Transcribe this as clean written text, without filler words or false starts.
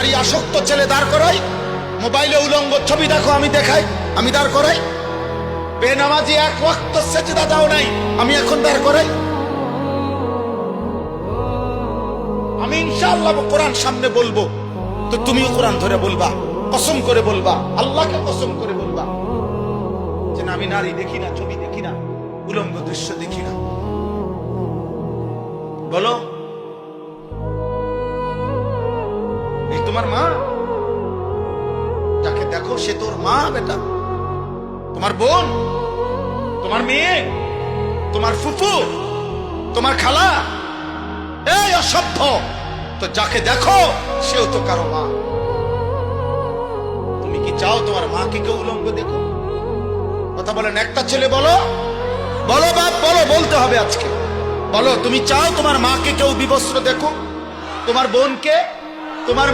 নারী আসক্ত ছেলে দাঁড় করাই, মোবাইলে উলঙ্গ ছবি দেখো আমি দেখাই, আমি দাঁড় করাই। বেনামাজি এক ওয়াক্ত সেজদা দাও নাই, আমি এখন দাঁড় করাই। আমি ইনশাআল্লাহ কোরআন সামনে বলবো, তো তুমিও কোরআন ধরে বলবা, কসম করে বলবা, আল্লাহকে কসম করে বলবা যে না, আমি নারী দেখি না, ছবি দেখি না, উলঙ্গ দৃশ্য দেখি না। বলো, এই তোমার মা, যাকে দেখো সে তোর মা বেটা, তোমার বোন, তোমার মেয়ে, তোমার ফুফু, তোমার খালা। এই অসভ্য, তো যাকে দেখো সেও তো কারো মা। তুমি কি চাও তোমার মাকে কেউ উলঙ্গ দেখো? কথা বলেন, একটা ছেলে বলো, বলো বাপ, বলো, বলতে হবে আজকে। বলো, তুমি চাও তোমার মাকে কেউ বিবস্ত্র দেখো, তোমার বোনকে, তোমার